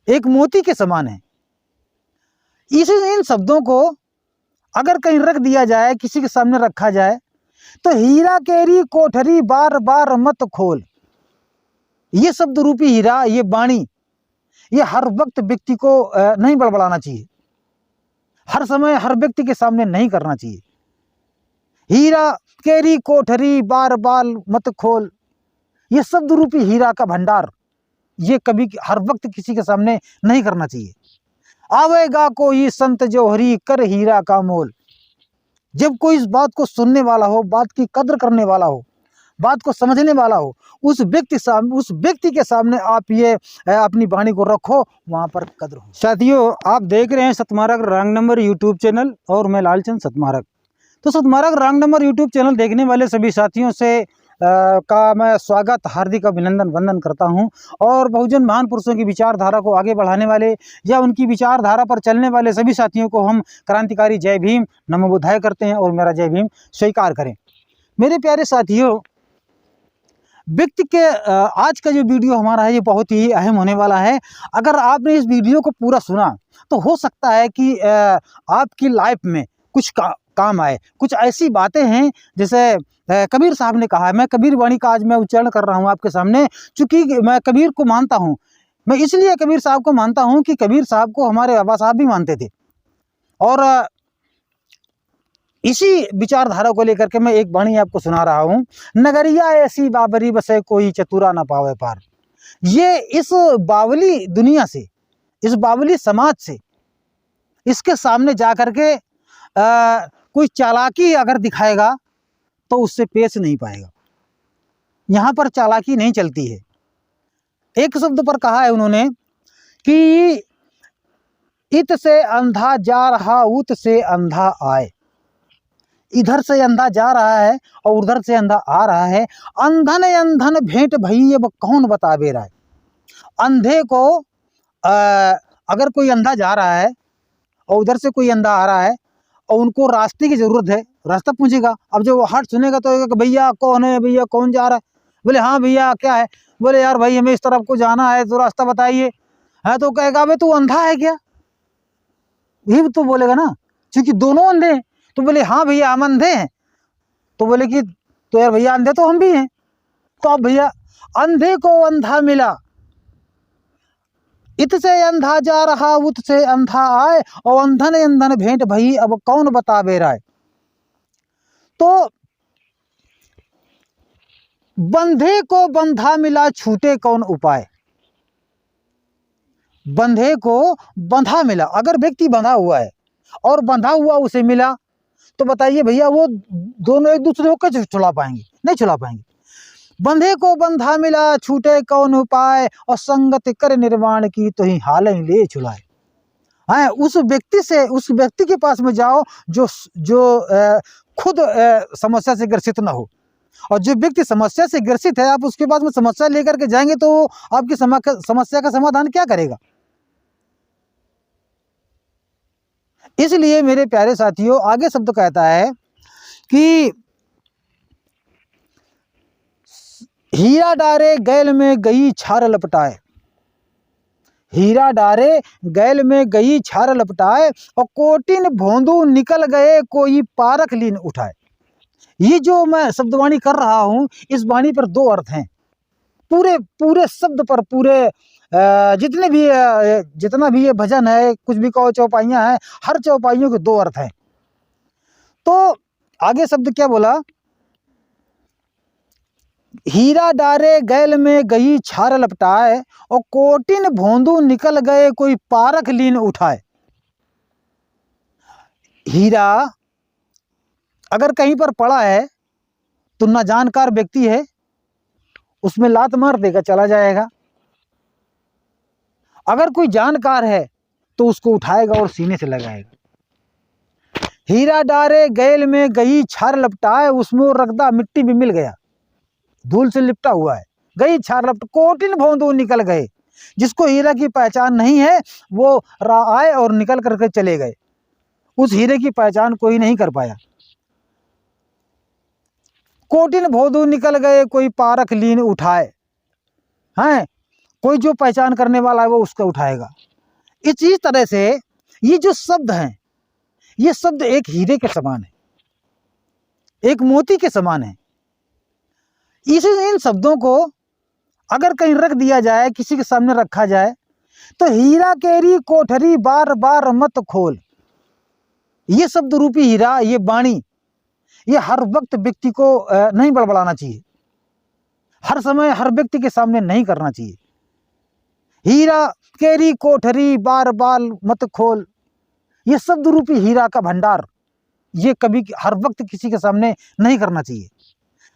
एक मोती के समान है। इन शब्दों को अगर कहीं रख दिया जाए, किसी के सामने रखा जाए, तो हीरा केरी कोठरी बार बार मत खोल, ये शब्द रूपी हीरा, ये वाणी, ये हर वक्त व्यक्ति को नहीं बड़बड़ाना चाहिए, हर समय हर व्यक्ति के सामने नहीं करना चाहिए। हीरा केरी कोठरी बार बार मत खोल, ये शब्द रूपी हीरा का भंडार, ये कभी हर वक्त किसी के सामने नहीं करना चाहिए। आवेगा कोई संत जोहरी कर हीरा का मोल, जब कोई इस बात को सुनने वाला हो, बात की कद्र करने वाला हो, बात को समझने वाला हो, उस व्यक्ति के सामने आप ये अपनी वाणी को रखो, वहां पर कद्र हो। साथियों, आप देख रहे हैं सतमार्ग रंग नंबर यूट्यूब चैनल और मैं लालचंद सतमार्ग। तो सतमार्ग रंग नंबर यूट्यूब चैनल देखने वाले सभी साथियों से का मैं स्वागत, हार्दिक अभिनंदन, वंदन करता हूं। और बहुजन महान पुरुषों की विचारधारा को आगे बढ़ाने वाले या उनकी विचारधारा पर चलने वाले सभी साथियों को हम क्रांतिकारी जय भीम, नमो बुद्धाय करते हैं और मेरा जय भीम स्वीकार करें। मेरे प्यारे साथियों, व्यक्ति के आज का जो वीडियो हमारा है ये बहुत ही अहम होने वाला है। अगर आपने इस वीडियो को पूरा सुना तो हो सकता है कि आपकी लाइफ में कुछ काम आए। कुछ ऐसी बातें हैं जैसे कबीर साहब ने कहा है, मैं कबीर वाणी का आज मैं उच्चारण कर रहा हूँ आपके सामने, चूँकि मैं कबीर को मानता हूँ। मैं इसलिए कबीर साहब को मानता हूँ कि कबीर साहब को हमारे बाबा साहब भी मानते थे, और इसी विचारधारा को लेकर के मैं एक वाणी आपको सुना रहा हूँ। नगरिया ऐसी बाबरी बसे कोई चतुरा ना पावे पार। ये इस बावली दुनिया से, इस बावली समाज से, इसके सामने जा कर के कोई चालाकी अगर दिखाएगा तो उससे पेश नहीं पाएगा। यहाँ पर चालाकी नहीं चलती है। एक शब्द पर कहा है उन्होंने कि इत से अंधा जा रहा उत से अंधा आए। इधर से अंधा जा रहा है और उधर से अंधा आ रहा है। अंधन अंधन भेंट भई अब कौन बतावे राय। अंधे को अगर कोई अंधा जा रहा है और उधर से कोई अंधा आ रहा है और उनको रास्ते की जरूरत है, रास्ता पूछेगा। अब जो वो हट सुनेगा तो भैया कौन है, भैया कौन जा रहा है। बोले हाँ भैया क्या है, बोले यार भाई हमें इस तरफ को जाना है तो रास्ता बताइए। है तो कहेगा भाई तू अंधा है क्या, ये तो बोलेगा ना, क्योंकि दोनों अंधे हैं। तो बोले हाँ भैया हम अंधे हैं। तो बोले कि तो यार भैया अंधे तो हम भी हैं। तो अब भैया अंधे को अंधा मिला, इत से अंधा जा रहा उत से अंधा आए, और अंधन अंधन भेंट भई अब कौन बतावे राय। तो बंधे को बंधा मिला छूटे कौन उपाय। बंधे को बंधा मिला, अगर व्यक्ति बंधा हुआ है और बंधा हुआ उसे मिला तो बताइए भैया वो दोनों एक दूसरे को कैसे छुड़ा पाएंगे, नहीं छुड़ा पाएंगे। बंधे को बंधा मिला छूटे कौन उपाय, और संगत कर निर्वाण की तो ही हाल ही ले छुड़ाए। हाँ, उस व्यक्ति के पास में जाओ जो खुद समस्या से ग्रसित ना हो। और जो व्यक्ति समस्या से ग्रसित है, आप उसके पास में समस्या लेकर के जाएंगे तो आपकी समस्या का समाधान क्या करेगा। इसलिए मेरे प्यारे साथियों, आगे शब्द कहता है कि हीरा डारे गैल में गई छार लपटाए। हीरा डारे गैल में गई छार लपटाए, और कोटिन भोंदू निकल गए कोई पारख लीन उठाए। ये जो मैं शब्दवाणी कर रहा हूं, इस वाणी पर दो अर्थ हैं। पूरे शब्द पर, पूरे जितना भी ये भजन है, कुछ भी कहो चौपाइयां हैं, हर चौपाइयों के दो अर्थ हैं। तो आगे शब्द क्या बोला, हीरा डारे गैल में गई छार लपटाए, और कोटिन भोंदू निकल गए कोई पारख लीन उठाए। हीरा अगर कहीं पर पड़ा है तो ना जानकार व्यक्ति है, उसमें लात मार देगा, चला जाएगा। अगर कोई जानकार है तो उसको उठाएगा और सीने से लगाएगा। हीरा डारे गैल में गई छार लपटाए, उसमें वो रगदा मिट्टी भी मिल गया, धूल से लिपटा हुआ है, गई छार लपट कोटिन भोंदू निकल गए। जिसको हीरा की पहचान नहीं है वो आए और निकल करके चले गए, उस हीरे की पहचान कोई नहीं कर पाया। कोटिन भोंदू निकल गए कोई पारख लीन उठाए। हैं कोई जो पहचान करने वाला है वो उसको उठाएगा। इस तरह से ये जो शब्द हैं, ये शब्द एक हीरे के समान है, एक मोती के समान है। इन शब्दों को अगर कहीं रख दिया जाए, किसी के सामने रखा जाए, तो हीरा केरी कोठरी बार बार मत खोल। ये शब्द रूपी हीरा, ये वाणी, ये हर वक्त व्यक्ति को नहीं बड़बड़ाना चाहिए, हर समय हर व्यक्ति के सामने नहीं करना चाहिए। हीरा केरी कोठरी बार बार मत खोल, ये शब्द रूपी हीरा का भंडार, ये कभी हर वक्त किसी के सामने नहीं करना चाहिए।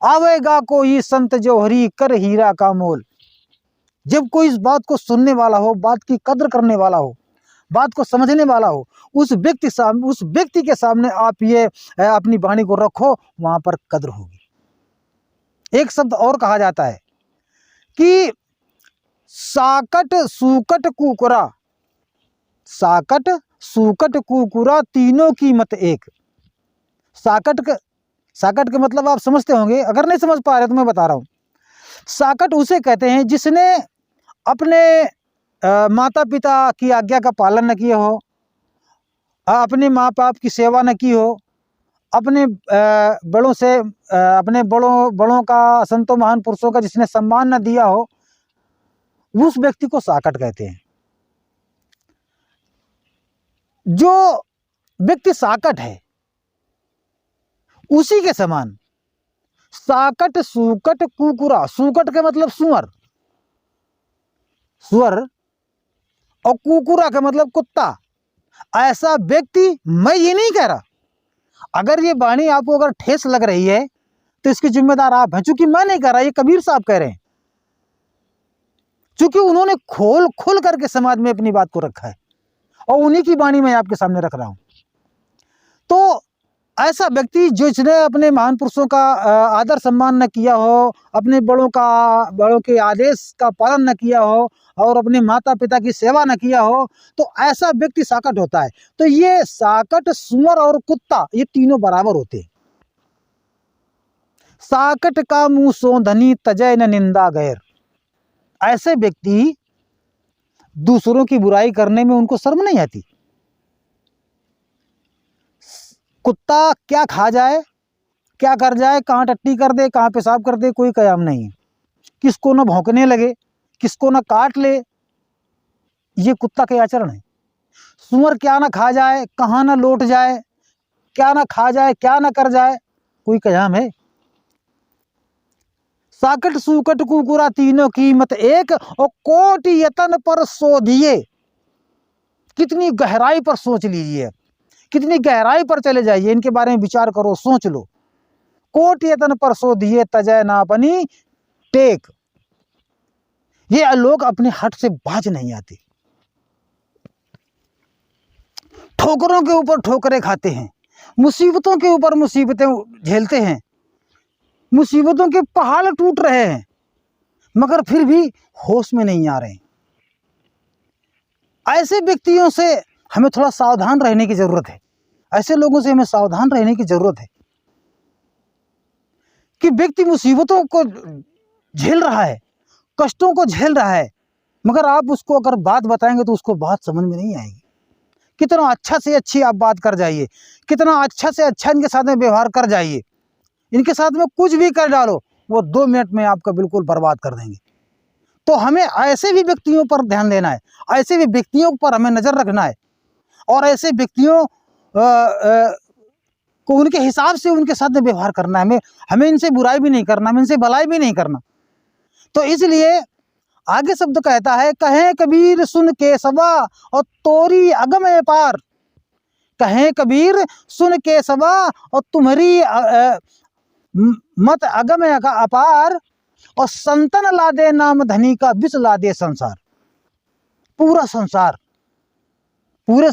आवेगा कोई संत जोहरी कर हीरा का मोल। जब कोई इस बात को सुनने वाला हो, बात की कद्र करने वाला हो, बात को समझने वाला हो, उस व्यक्ति के सामने आप ये अपनी वाणी को रखो, वहां पर कद्र होगी। एक शब्द और कहा जाता है कि साकट सूकट कुकुरा, साकट सूकट कुकुरा तीनों की मत एक। साकट के मतलब आप समझते होंगे, अगर नहीं समझ पा रहे तो मैं बता रहा हूं। साकट उसे कहते हैं जिसने अपने माता पिता की आज्ञा का पालन न किया हो, अपने माँ बाप की सेवा न की हो, अपने बड़ों से अपने बड़ों का, संतों महान पुरुषों का जिसने सम्मान न दिया हो, उस व्यक्ति को साकट कहते हैं। जो व्यक्ति साकट है उसी के समान साकट सूकट कुकुरा, सूकट के मतलब सुअर, और कुकुरा का मतलब कुत्ता, ऐसा व्यक्ति, मैं ये नहीं कह रहा, अगर ये वाणी आपको अगर ठेस लग रही है तो इसकी जिम्मेदार आप हैं, चूंकि मैं नहीं कह रहा, ये कबीर साहब कह रहे हैं, चूंकि उन्होंने खोल करके समाज में अपनी बात को रखा है और उन्हीं की वाणी मैं आपके सामने रख रहा हूं। तो ऐसा व्यक्ति जिसने अपने महान पुरुषों का आदर सम्मान न किया हो, अपने बड़ों के आदेश का पालन न किया हो और अपने माता पिता की सेवा न किया हो, तो ऐसा व्यक्ति साकट होता है। तो ये साकट, सुअर और कुत्ता, ये तीनों बराबर होते हैं। साकट का मुंह सोंधनी तजय न निंदा गैर। ऐसे व्यक्ति दूसरों की बुराई करने में उनको शर्म नहीं आती। कुत्ता क्या खा जाए, क्या कर जाए, कहाँ टट्टी कर दे, कहाँ पेशाब कर दे, कोई कयाम नहीं है। किसको न भौंकने लगे, किसको न काट ले, ये कुत्ता के आचरण है। सुअर क्या न खा जाए, कहाँ न लौट जाए, क्या न खा जाए, क्या न कर जाए, कोई कयाम है। साकट सूकट कुकुरा तीनों की मत एक, और कोटि यतन पर शोधिए। कितनी गहराई पर सोच लीजिए, कितनी गहराई पर चले जाइए, इनके बारे में विचार करो, सोच लो। कोटि यतन पर शोधिए तजय ना बनी टेक। ये लोग अपने हट से बाज नहीं आते, ठोकरों के ऊपर ठोकरें खाते हैं, मुसीबतों के ऊपर मुसीबतें झेलते हैं, मुसीबतों के पहाड़ टूट रहे हैं, मगर फिर भी होश में नहीं आ रहे। ऐसे व्यक्तियों से हमें थोड़ा सावधान रहने की जरूरत है। ऐसे लोगों से हमें सावधान रहने की जरूरत है कि व्यक्ति मुसीबतों को झेल रहा है, कष्टों को झेल रहा है, मगर आप उसको अगर बात बताएंगे तो उसको बात समझ में नहीं आएगी। कितना अच्छा से अच्छी आप बात कर जाइए, कितना अच्छा से अच्छा इनके साथ में व्यवहार कर जाइए, इनके साथ में कुछ भी कर डालो, वो 2 मिनट में आपका बिल्कुल बर्बाद कर देंगे। तो हमें ऐसे भी व्यक्तियों पर ध्यान देना है, ऐसे भी व्यक्तियों पर हमें नजर रखना है, और ऐसे व्यक्तियों को उनके हिसाब से उनके साथ में व्यवहार करना है। हमें इनसे बुराई भी नहीं करना, हमें इनसे भलाई भी नहीं करना। तो इसलिए आगे शब्द कहता है, कहें कबीर सुन केसवा और तोरी अगम पार। कहें कबीर सुन केसवा और तुम्हारी मत अगम अपार, और संतन ला दे नाम धनी का विष ला दे संसार। पूरा संसार, पूरे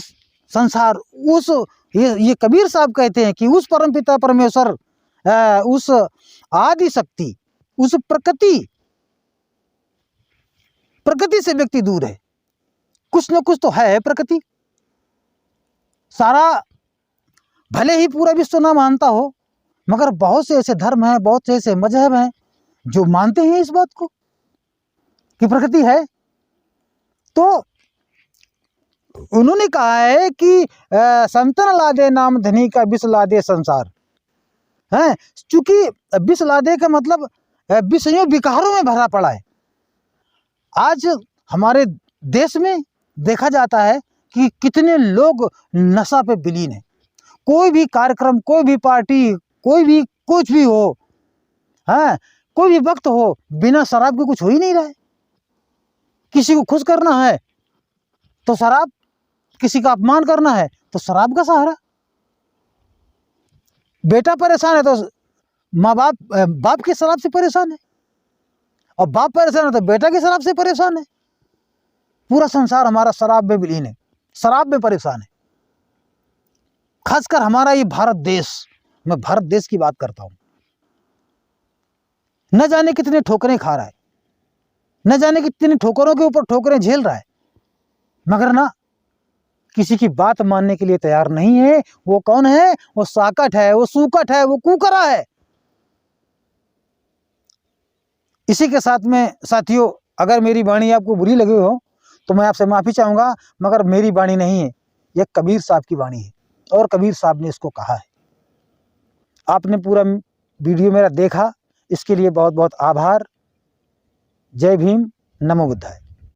संसार उस ये कबीर साहब कहते हैं कि उस परमपिता परमेश्वर, उस आदि शक्ति, उस प्रकृति से व्यक्ति दूर है। कुछ न कुछ तो है प्रकृति। सारा भले ही पूरा विश्व ना मानता हो, मगर बहुत से ऐसे धर्म हैं, बहुत से ऐसे मजहब हैं जो मानते हैं इस बात को कि प्रकृति है। तो उन्होंने कहा है कि संतन लादे नाम धनी का विष लादे संसार है, चूंकि विष लादे का मतलब विषयों विकारों में भरा पड़ा है। आज हमारे देश में देखा जाता है कि कितने लोग नशा पे विलीन है। कोई भी कार्यक्रम, कोई भी पार्टी, कोई भी कुछ भी हो, हाँ, कोई भी वक्त हो, बिना शराब के कुछ हो ही नहीं रहा है। किसी को खुश करना है तो शराब, किसी का अपमान करना है तो शराब का सहारा। बेटा परेशान है तो माँ बाप की शराब से परेशान है, और बाप परेशान है तो बेटा की शराब से परेशान है। पूरा संसार हमारा शराब में विलीन है, शराब में परेशान है। खासकर हमारा ये भारत देश, मैं भारत देश की बात करता हूं, न जाने कितने ठोकरें खा रहा है, न जाने कितनी ठोकरों के ऊपर ठोकरें झेल रहा है, मगर ना किसी की बात मानने के लिए तैयार नहीं है। वो कौन है? वो साकट है, वो सूकट है, वो कुकरा है। इसी के साथ में साथियों, अगर मेरी वाणी आपको बुरी लगी हो तो मैं आपसे माफ़ी चाहूँगा, मगर मेरी वाणी नहीं है, यह कबीर साहब की वाणी है, और कबीर साहब ने इसको कहा है। आपने पूरा वीडियो मेरा देखा, इसके लिए बहुत बहुत आभार। जय भीम, नमो बुद्धाय।